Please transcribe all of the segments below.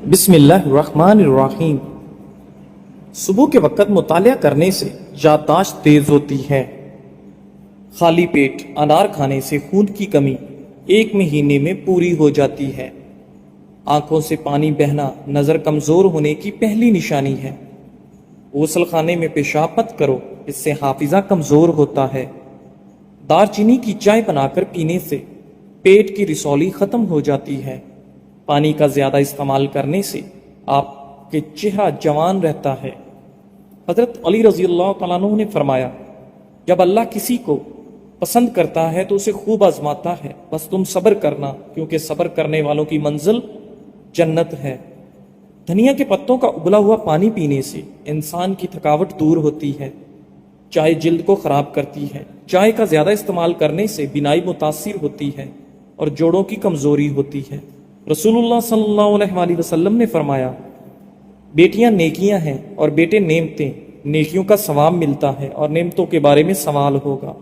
بسم اللہ الرحمن الرحیم۔ صبح کے وقت مطالعہ کرنے سے یادداشت تیز ہوتی ہے۔ خالی پیٹ انار کھانے سے خون کی کمی 1 مہینے میں پوری ہو جاتی ہے۔ آنکھوں سے پانی بہنا نظر کمزور ہونے کی پہلی نشانی ہے۔ غسل خانے میں پیشاب مت کرو، اس سے حافظہ کمزور ہوتا ہے۔ دار چینی کی چائے بنا کر پینے سے پیٹ کی رسولی ختم ہو جاتی ہے۔ پانی کا زیادہ استعمال کرنے سے آپ کے چہرہ جوان رہتا ہے۔ حضرت علی رضی اللہ تعالیٰ عنہ نے فرمایا، جب اللہ کسی کو پسند کرتا ہے تو اسے خوب آزماتا ہے، بس تم صبر کرنا، کیونکہ صبر کرنے والوں کی منزل جنت ہے۔ دھنیا کے پتوں کا ابلا ہوا پانی پینے سے انسان کی تھکاوٹ دور ہوتی ہے۔ چائے جلد کو خراب کرتی ہے۔ چائے کا زیادہ استعمال کرنے سے بینائی متاثر ہوتی ہے اور جوڑوں کی کمزوری ہوتی ہے۔ رسول اللہ صلی اللہ علیہ وآلہ وسلم نے فرمایا، بیٹیاں نیکیاں ہیں اور بیٹے نعمتیں، نیکیوں کا ثواب ملتا ہے اور نعمتوں کے بارے میں سوال ہوگا۔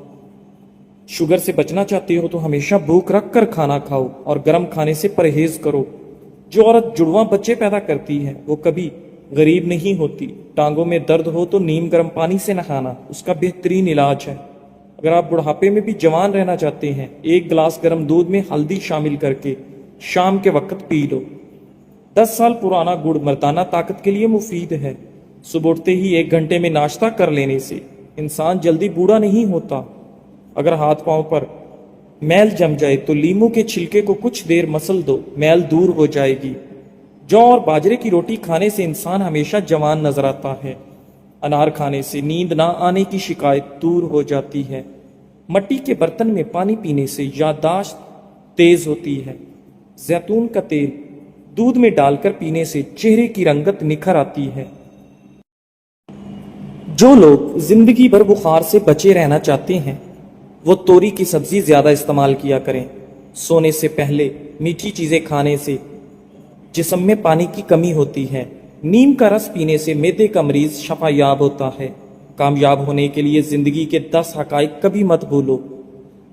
شوگر سے بچنا چاہتے ہو تو ہمیشہ بھوک رکھ کر کھانا کھاؤ اور گرم کھانے سے پرہیز کرو۔ جو عورت جڑواں بچے پیدا کرتی ہے وہ کبھی غریب نہیں ہوتی۔ ٹانگوں میں درد ہو تو نیم گرم پانی سے نہانا اس کا بہترین علاج ہے۔ اگر آپ بڑھاپے میں بھی جوان رہنا چاہتے ہیں، 1 گلاس گرم دودھ میں ہلدی شامل کر کے شام کے وقت پی لو۔ 10 سال پرانا گڑ مردانہ طاقت کے لیے مفید ہے۔ صبح اٹھتے ہی 1 گھنٹے میں ناشتہ کر لینے سے انسان جلدی بوڑھا نہیں ہوتا۔ اگر ہاتھ پاؤں پر میل جم جائے تو لیموں کے چھلکے کو کچھ دیر مسل دو، میل دور ہو جائے گی۔ جو اور باجرے کی روٹی کھانے سے انسان ہمیشہ جوان نظر آتا ہے۔ انار کھانے سے نیند نہ آنے کی شکایت دور ہو جاتی ہے۔ مٹی کے برتن میں پانی پینے سے یادداشت تیز ہوتی ہے۔ زیتون کا تیل دودھ میں ڈال کر پینے سے چہرے کی رنگت نکھر آتی ہے۔ جو لوگ زندگی بھر بخار سے بچے رہنا چاہتے ہیں وہ توری کی سبزی زیادہ استعمال کیا کریں۔ سونے سے پہلے میٹھی چیزیں کھانے سے جسم میں پانی کی کمی ہوتی ہے۔ نیم کا رس پینے سے معدے کا مریض شفا یاب ہوتا ہے۔ کامیاب ہونے کے لیے زندگی کے 10 حقائق کبھی مت بھولو۔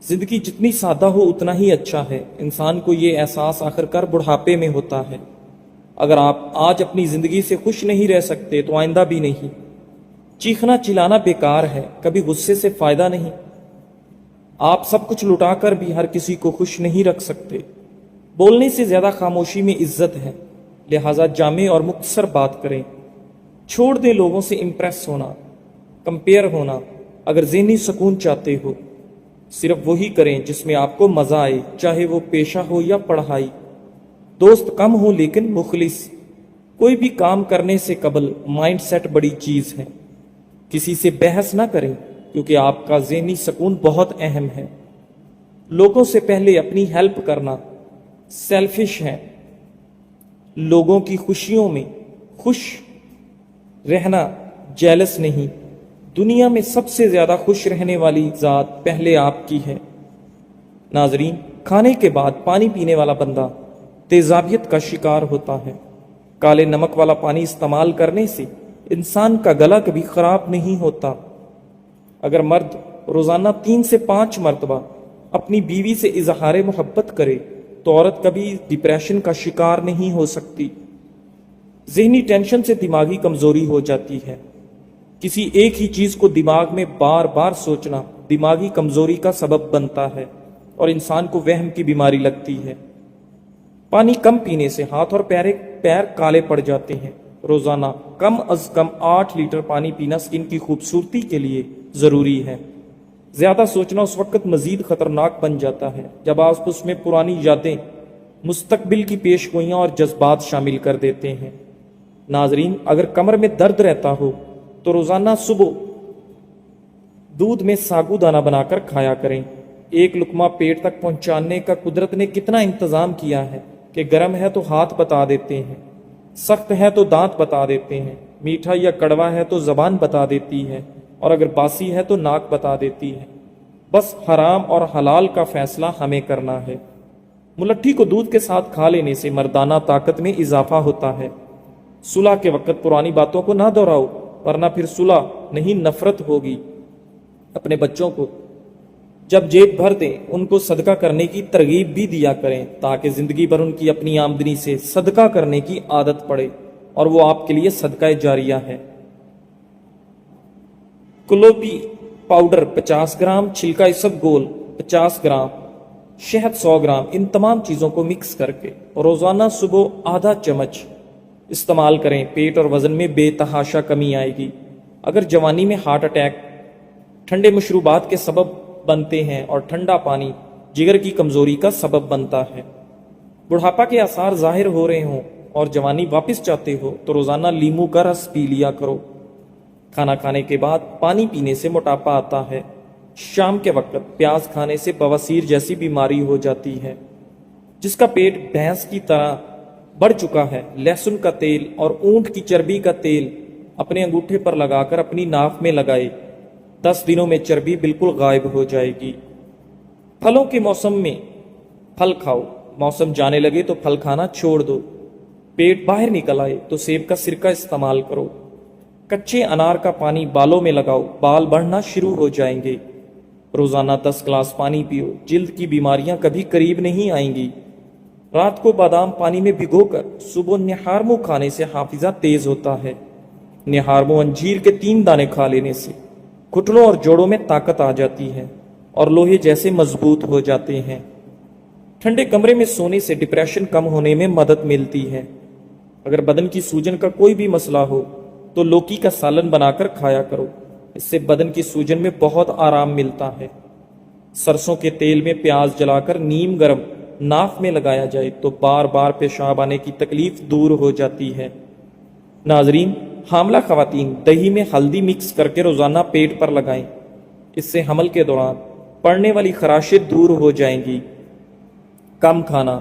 زندگی جتنی سادہ ہو اتنا ہی اچھا ہے۔ انسان کو یہ احساس آخر کار بڑھاپے میں ہوتا ہے۔ اگر آپ آج اپنی زندگی سے خوش نہیں رہ سکتے تو آئندہ بھی نہیں۔ چیخنا چلانا بیکار ہے، کبھی غصے سے فائدہ نہیں۔ آپ سب کچھ لٹا کر بھی ہر کسی کو خوش نہیں رکھ سکتے۔ بولنے سے زیادہ خاموشی میں عزت ہے، لہٰذا جامع اور مختصر بات کریں۔ چھوڑ دیں لوگوں سے امپریس ہونا، کمپیئر ہونا۔ اگر ذہنی سکون چاہتے ہو صرف وہی کریں جس میں آپ کو مزہ آئے، چاہے وہ پیشہ ہو یا پڑھائی۔ دوست کم ہو لیکن مخلص۔ کوئی بھی کام کرنے سے قبل مائنڈ سیٹ بڑی چیز ہے۔ کسی سے بحث نہ کریں کیونکہ آپ کا ذہنی سکون بہت اہم ہے۔ لوگوں سے پہلے اپنی ہیلپ کرنا سیلفش ہے۔ لوگوں کی خوشیوں میں خوش رہنا جیلس نہیں۔ دنیا میں سب سے زیادہ خوش رہنے والی ذات پہلے آپ کی ہے۔ ناظرین، کھانے کے بعد پانی پینے والا بندہ تیزابیت کا شکار ہوتا ہے۔ کالے نمک والا پانی استعمال کرنے سے انسان کا گلا کبھی خراب نہیں ہوتا۔ اگر مرد روزانہ 3 سے 5 مرتبہ اپنی بیوی سے اظہار محبت کرے تو عورت کبھی ڈپریشن کا شکار نہیں ہو سکتی۔ ذہنی ٹینشن سے دماغی کمزوری ہو جاتی ہے۔ کسی ایک ہی چیز کو دماغ میں بار بار سوچنا دماغی کمزوری کا سبب بنتا ہے اور انسان کو وہم کی بیماری لگتی ہے۔ پانی کم پینے سے ہاتھ اور پیر کالے پڑ جاتے ہیں۔ روزانہ کم از کم 8 لیٹر پانی پینا سکن کی خوبصورتی کے لیے ضروری ہے۔ زیادہ سوچنا اس وقت مزید خطرناک بن جاتا ہے جب آپ اس میں پرانی یادیں، مستقبل کی پیش گوئیاں اور جذبات شامل کر دیتے ہیں۔ ناظرین، اگر کمر میں درد رہتا ہو تو روزانہ صبح دودھ میں ساگو دانہ بنا کر کھایا کریں۔ 1 لقمہ پیٹ تک پہنچانے کا قدرت نے کتنا انتظام کیا ہے کہ گرم ہے تو ہاتھ بتا دیتے ہیں، سخت ہے تو دانت بتا دیتے ہیں، میٹھا یا کڑوا ہے تو زبان بتا دیتی ہے، اور اگر باسی ہے تو ناک بتا دیتی ہے۔ بس حرام اور حلال کا فیصلہ ہمیں کرنا ہے۔ ملٹھی کو دودھ کے ساتھ کھا لینے سے مردانہ طاقت میں اضافہ ہوتا ہے۔ صلح کے وقت پرانی باتوں کو نہ دہراؤ ورنہ پھر صلح نہیں نفرت ہوگی۔ اپنے بچوں کو جب جیب بھر دیں ان کو صدقہ کرنے کی ترغیب بھی دیا کریں تاکہ زندگی بھر ان کی اپنی آمدنی سے صدقہ کرنے کی عادت پڑے اور وہ آپ کے لیے صدقہ جاریہ ہے۔ کلوپی پاؤڈر 50 گرام، چھلکا اسب گول 50 گرام، شہد 100 گرام، ان تمام چیزوں کو مکس کر کے روزانہ صبح آدھا چمچ استعمال کریں۔ پیٹ اور وزن میں بے تحاشا کمی آئے گی۔ اگر جوانی میں ہارٹ اٹیک، ٹھنڈے مشروبات کے سبب بنتے ہیں اور ٹھنڈا پانی جگر کی کمزوری کا سبب بنتا ہے، بڑھاپا کے آثار ظاہر ہو رہے ہوں اور جوانی واپس چاہتے ہو تو روزانہ لیموں کا رس پی لیا کرو۔ کھانا کھانے کے بعد پانی پینے سے موٹاپا آتا ہے۔ شام کے وقت پیاز کھانے سے بواسیر جیسی بیماری ہو جاتی ہے۔ جس کا پیٹ بھینس کی طرح بڑھ چکا ہے، لہسن کا تیل اور اونٹ کی چربی کا تیل اپنے انگوٹھے پر لگا کر اپنی ناک میں لگائے، 10 دنوں میں چربی بالکل غائب ہو جائے گی۔ پھلوں کے موسم میں پھل کھاؤ، موسم جانے لگے تو پھل کھانا چھوڑ دو۔ پیٹ باہر نکل آئے تو سیب کا سرکہ استعمال کرو۔ کچے انار کا پانی بالوں میں لگاؤ، بال بڑھنا شروع ہو جائیں گے۔ روزانہ 10 گلاس پانی پیو، جلد کی بیماریاں کبھی قریب نہیں آئیں گی۔ رات کو بادام پانی میں بھگو کر صبح نہارمو کھانے سے حافظہ تیز ہوتا ہے۔ نہارمو انجیر کے 3 دانے کھا لینے سے گھٹنوں اور جوڑوں میں طاقت آ جاتی ہے اور لوہے جیسے مضبوط ہو جاتے ہیں۔ ٹھنڈے کمرے میں سونے سے ڈپریشن کم ہونے میں مدد ملتی ہے۔ اگر بدن کی سوجن کا کوئی بھی مسئلہ ہو تو لوکی کا سالن بنا کر کھایا کرو، اس سے بدن کی سوجن میں بہت آرام ملتا ہے۔ سرسوں کے تیل میں پیاز جلا کر نیم گرم ناک میں لگایا جائے تو بار بار پیشاب آنے کی تکلیف دور ہو جاتی ہے۔ ناظرین، حاملہ خواتین دہی میں ہلدی مکس کر کے روزانہ پیٹ پر لگائیں، اس سے حمل کے دوران پڑنے والی خراشیں دور ہو جائیں گی۔ کم کھانا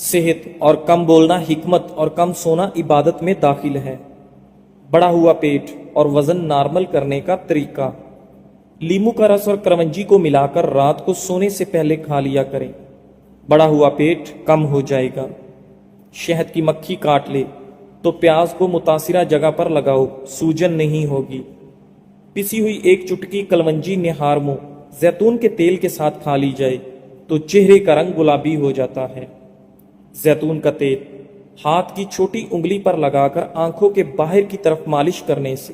صحت اور کم بولنا حکمت اور کم سونا عبادت میں داخل ہے۔ بڑا ہوا پیٹ اور وزن نارمل کرنے کا طریقہ: لیموں کا رس اور کرونجی کو ملا کر رات کو سونے سے پہلے کھا لیا کریں، بڑا ہوا پیٹ کم ہو جائے گا۔ شہد کی مکھی کاٹ لے تو پیاز کو متاثرہ جگہ پر لگاؤ، سوجن نہیں ہوگی۔ پسی ہوئی 1 چٹکی کلونجی نہارمو زیتون کے تیل کے ساتھ کھا لی جائے تو چہرے کا رنگ گلابی ہو جاتا ہے۔ زیتون کا تیل ہاتھ کی چھوٹی انگلی پر لگا کر آنکھوں کے باہر کی طرف مالش کرنے سے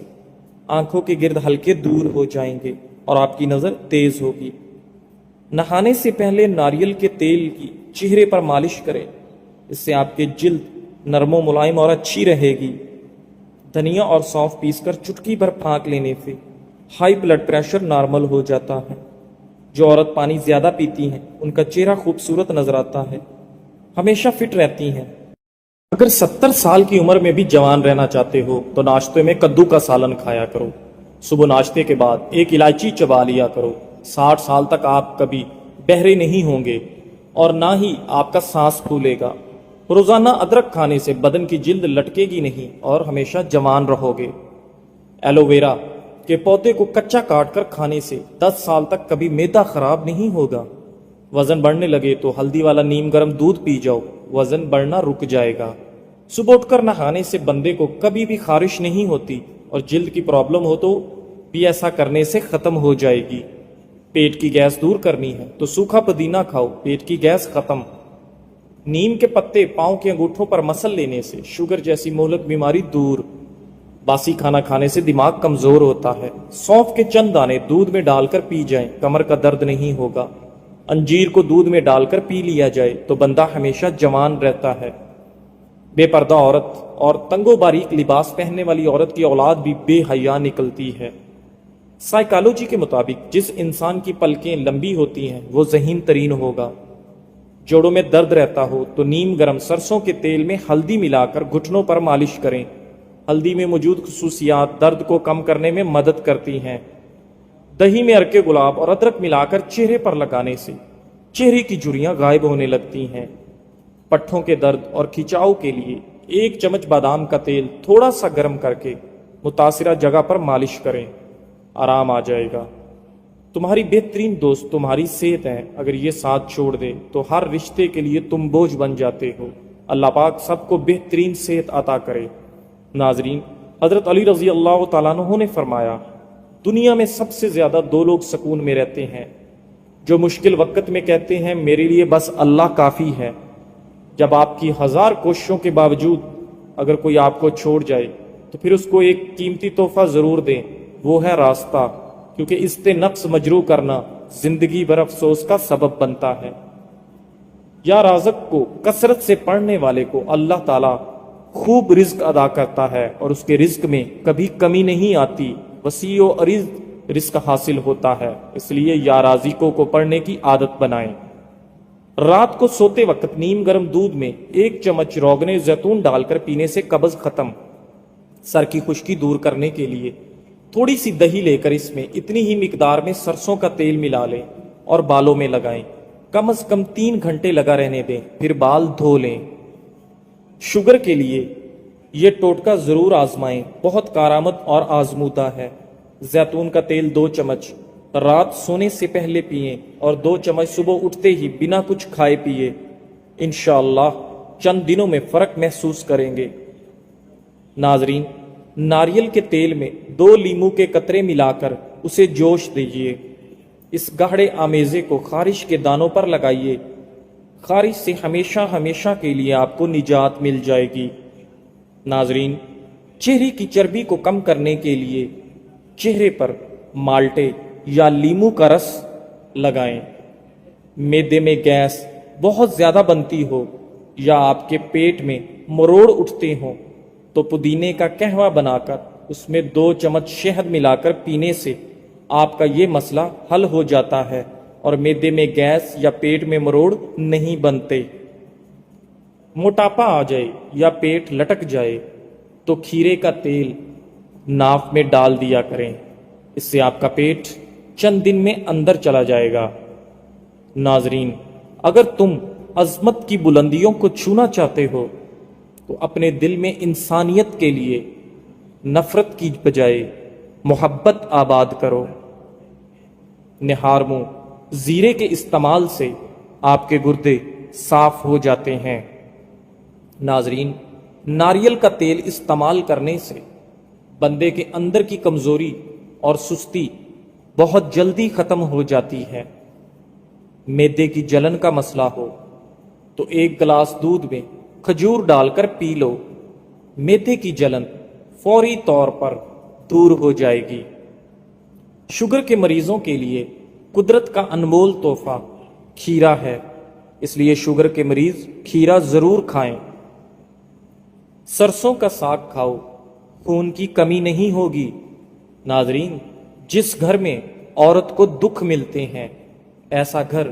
آنکھوں کے گرد ہلکے دور ہو جائیں گے اور آپ کی نظر تیز ہوگی۔ نہانے سے پہلے ناریل کے تیل کی چہرے پر مالش کریں، اس سے آپ کے جلد نرم و ملائم اور اچھی رہے گی۔ دھنیا اور سونف پیس کر چٹکی بھر پھانک لینے سے ہائی بلڈ پریشر نارمل ہو جاتا ہے۔ جو عورت پانی زیادہ پیتی ہیں ان کا چہرہ خوبصورت نظر آتا ہے، ہمیشہ فٹ رہتی ہیں۔ اگر 70 سال کی عمر میں بھی جوان رہنا چاہتے ہو تو ناشتے میں کدو کا سالن کھایا کرو۔ صبح ناشتے کے بعد 1 الائچی چبا لیا کرو۔ 60 سال تک آپ کبھی بہرے نہیں ہوں گے اور نہ ہی آپ کا سانس پھولے گا۔ روزانہ ادرک کھانے سے بدن کی جلد لٹکے گی نہیں اور ہمیشہ جوان رہو گے۔ ایلو ویرا کے پودے کو کچا کاٹ کر کھانے سے 10 سال تک کبھی معدہ خراب نہیں ہوگا۔ وزن بڑھنے لگے تو ہلدی والا نیم گرم دودھ پی جاؤ، وزن بڑھنا رک جائے گا۔ صبح اٹھ کر نہانے سے بندے کو کبھی بھی خارش نہیں ہوتی اور جلد کی پرابلم ہو تو بھی ایسا کرنے سے ختم ہو جائے گی۔ پیٹ کی گیس دور کرنی ہے تو سوکھا پودینہ کھاؤ، پیٹ کی گیس ختم۔ نیم کے پتے پاؤں کے انگوٹھوں پر مسل لینے سے شوگر جیسی مہلک بیماری دور۔ باسی کھانا کھانے سے دماغ کمزور ہوتا ہے۔ سونف کے چند دانے دودھ میں ڈال کر پی جائیں، کمر کا درد نہیں ہوگا۔ انجیر کو دودھ میں ڈال کر پی لیا جائے تو بندہ ہمیشہ جوان رہتا ہے۔ بے پردہ عورت اور تنگ و باریک لباس پہننے والی عورت کی اولاد بھی بے حیا نکلتی ہے۔ سائیکالوجی کے مطابق جس انسان کی پلکیں لمبی ہوتی ہیں وہ ذہین ترین ہوگا۔ جوڑوں میں درد رہتا ہو تو نیم گرم سرسوں کے تیل میں ہلدی ملا کر گھٹنوں پر مالش کریں۔ ہلدی میں موجود خصوصیات درد کو کم کرنے میں مدد کرتی ہیں۔ دہی میں ارکے گلاب اور ادرک ملا کر چہرے پر لگانے سے چہرے کی جھریاں غائب ہونے لگتی ہیں۔ پٹھوں کے درد اور کھچاؤ کے لیے 1 چمچ بادام کا تیل تھوڑا سا گرم کر کے متاثرہ جگہ پر مالش کریں، آرام آ جائے گا۔ تمہاری بہترین دوست تمہاری صحت ہے، اگر یہ ساتھ چھوڑ دے تو ہر رشتے کے لیے تم بوجھ بن جاتے ہو۔ اللہ پاک سب کو بہترین صحت عطا کرے۔ ناظرین، حضرت علی رضی اللہ تعالیٰ عنہ نے فرمایا، دنیا میں سب سے زیادہ دو لوگ سکون میں رہتے ہیں، جو مشکل وقت میں کہتے ہیں میرے لیے بس اللہ کافی ہے۔ جب آپ کی ہزار کوششوں کے باوجود اگر کوئی آپ کو چھوڑ جائے تو پھر اس کو ایک قیمتی تحفہ ضرور دیں، وہ ہے راستہ، کیونکہ اس سے نفس مجروح کرنا زندگی بھر افسوس کا سبب بنتا ہے۔ یا رازق کو کثرت سے پڑھنے والے کو اللہ تعالیٰ خوب رزق ادا کرتا ہے اور اس کے رزق میں کبھی کمی نہیں آتی، وسیع و عریض رزق حاصل ہوتا ہے۔ اس لیے یا رازقوں کو پڑھنے کی عادت بنائیں۔ رات کو سوتے وقت نیم گرم دودھ میں 1 چمچ روغن زیتون ڈال کر پینے سے قبض ختم۔ سر کی خشکی دور کرنے کے لیے تھوڑی سی دہی لے کر اس میں اتنی ہی مقدار میں سرسوں کا تیل ملا لیں اور بالوں میں لگائیں، کم از کم 3 گھنٹے لگا رہنے دیں، پھر بال دھو لیں۔ شوگر کے لیے یہ ٹوٹکا ضرور آزمائیں، بہت کارآمد اور آزمودہ ہے۔ زیتون کا تیل 2 چمچ رات سونے سے پہلے پئیں اور 2 چمچ صبح اٹھتے ہی بنا کچھ کھائے پیے۔ انشاءاللہ چند دنوں میں فرق محسوس کریں گے۔ ناظرین، ناریل کے تیل میں 2 لیموں کے قطرے ملا کر اسے جوش دیجیے۔ اس گاڑھے آمیزے کو خارش کے دانوں پر لگائیے، خارش سے ہمیشہ ہمیشہ کے لیے آپ کو نجات مل جائے گی۔ ناظرین، چہرے کی چربی کو کم کرنے کے لیے چہرے پر مالٹے یا لیموں کا رس لگائیں۔ معدے میں گیس بہت زیادہ بنتی ہو یا آپ کے پیٹ میں مروڑ اٹھتے ہوں تو پودینے کا قہوہ بنا کر اس میں 2 چمچ شہد ملا کر پینے سے آپ کا یہ مسئلہ حل ہو جاتا ہے اور معدے میں گیس یا پیٹ میں مروڑ نہیں بنتے۔ موٹاپا آ جائے یا پیٹ لٹک جائے تو کھیرے کا تیل ناف میں ڈال دیا کریں، اس سے آپ کا پیٹ چند دن میں اندر چلا جائے گا۔ ناظرین، اگر تم عظمت کی بلندیوں کو چھونا چاہتے ہو تو اپنے دل میں انسانیت کے لیے نفرت کی بجائے محبت آباد کرو۔ نہار منہ زیرے کے استعمال سے آپ کے گردے صاف ہو جاتے ہیں۔ ناظرین، ناریل کا تیل استعمال کرنے سے بندے کے اندر کی کمزوری اور سستی بہت جلدی ختم ہو جاتی ہے۔ معدے کی جلن کا مسئلہ ہو تو 1 گلاس دودھ میں کھجور ڈال کر پی لو، معدے کی جلن فوری طور پر دور ہو جائے گی۔ شوگر کے مریضوں کے لیے قدرت کا انمول تحفہ کھیرا ہے، اس لیے شوگر کے مریض کھیرا ضرور کھائیں۔ سرسوں کا ساگ کھاؤ، خون کی کمی نہیں ہوگی۔ ناظرین، جس گھر میں عورت کو دکھ ملتے ہیں ایسا گھر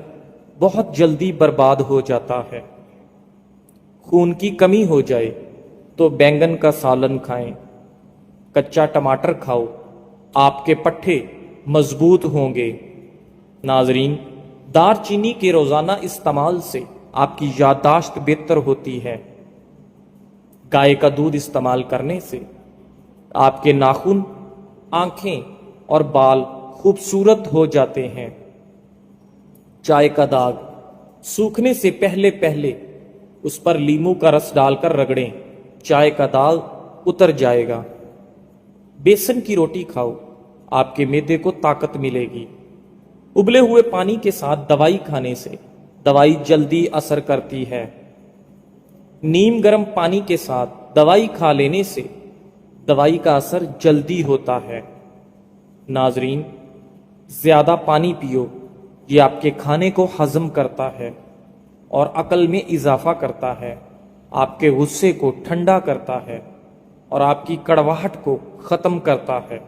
بہت جلدی برباد ہو جاتا ہے۔ خون کی کمی ہو جائے تو بینگن کا سالن کھائیں، کچا ٹماٹر کھاؤ، آپ کے پٹھے مضبوط ہوں گے۔ ناظرین، دار چینی کے روزانہ استعمال سے آپ کی یادداشت بہتر ہوتی ہے۔ گائے کا دودھ استعمال کرنے سے آپ کے ناخن، آنکھیں اور بال خوبصورت ہو جاتے ہیں۔ چائے کا داغ سوکھنے سے پہلے اس پر لیموں کا رس ڈال کر رگڑیں، چائے کا داغ اتر جائے گا۔ بیسن کی روٹی کھاؤ، آپ کے معدے کو طاقت ملے گی۔ ابلے ہوئے پانی کے ساتھ دوائی کھانے سے دوائی جلدی اثر کرتی ہے۔ نیم گرم پانی کے ساتھ دوائی کھا لینے سے دوائی کا اثر جلدی ہوتا ہے۔ ناظرین، زیادہ پانی پیو، یہ آپ کے کھانے کو ہضم کرتا ہے اور عقل میں اضافہ کرتا ہے، آپ کے غصے کو ٹھنڈا کرتا ہے اور آپ کی کڑواہٹ کو ختم کرتا ہے۔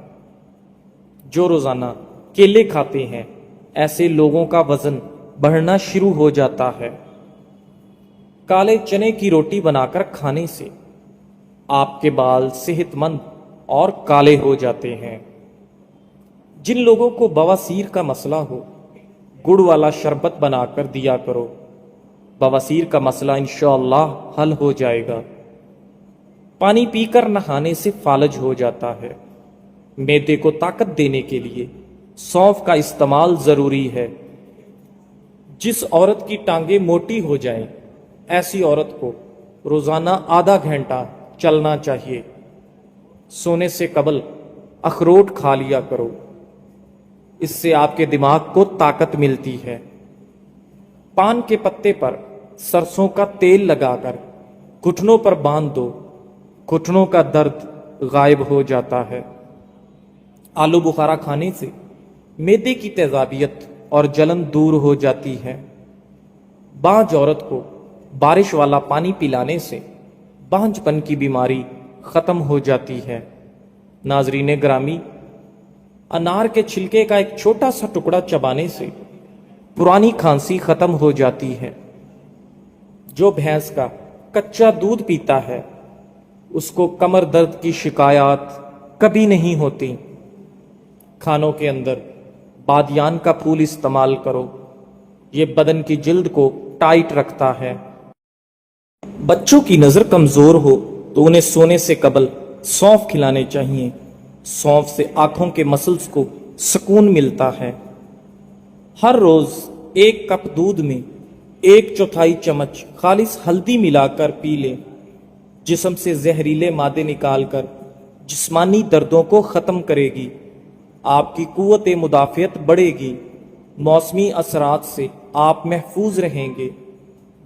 جو روزانہ کیلے کھاتے ہیں ایسے لوگوں کا وزن بڑھنا شروع ہو جاتا ہے۔ کالے چنے کی روٹی بنا کر کھانے سے آپ کے بال صحت مند اور کالے ہو جاتے ہیں۔ جن لوگوں کو بواسیر کا مسئلہ ہو گڑ والا شربت بنا کر دیا کرو، بواسیر کا مسئلہ انشاءاللہ حل ہو جائے گا۔ پانی پی کر نہانے سے فالج ہو جاتا ہے۔ معدے کو طاقت دینے کے لیے سونف کا استعمال ضروری ہے۔ جس عورت کی ٹانگیں موٹی ہو جائیں ایسی عورت کو روزانہ آدھا گھنٹہ چلنا چاہیے۔ سونے سے قبل اخروٹ کھا لیا کرو، اس سے آپ کے دماغ کو طاقت ملتی ہے۔ پان کے پتے پر سرسوں کا تیل لگا کر گھٹنوں پر باندھ دو، گھٹنوں کا درد غائب ہو جاتا ہے۔ آلو بخارا کھانے سے معدے کی تیزابیت اور جلن دور ہو جاتی ہے۔ بانجھ عورت کو بارش والا پانی پلانے سے بانجھ پن کی بیماری ختم ہو جاتی ہے۔ ناظرین گرامی، انار کے چھلکے کا ایک چھوٹا سا ٹکڑا چبانے سے پرانی کھانسی ختم ہو جاتی ہے۔ جو بھینس کا کچا دودھ پیتا ہے اس کو کمر درد کی شکایات کبھی نہیں ہوتی۔ کھانوں کے اندر بادیان کا پھول استعمال کرو، یہ بدن کی جلد کو ٹائٹ رکھتا ہے۔ بچوں کی نظر کمزور ہو تو انہیں سونے سے قبل سونف کھلانے چاہیے۔ سونف سے آنکھوں کے مسلز کو سکون ملتا ہے۔ ہر روز 1 کپ دودھ میں 1/4 چمچ خالص ہلدی ملا کر پی لیں۔ جسم سے زہریلے مادے نکال کر جسمانی دردوں کو ختم کرے گی۔ آپ کی قوت مدافعت بڑھے گی۔ موسمی اثرات سے آپ محفوظ رہیں گے۔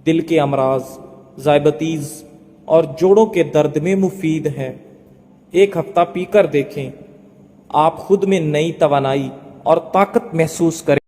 دل کے امراض، ذیابیطس اور جوڑوں کے درد میں مفید ہے۔ 1 ہفتہ پی کر دیکھیں، آپ خود میں نئی توانائی اور طاقت محسوس کریں۔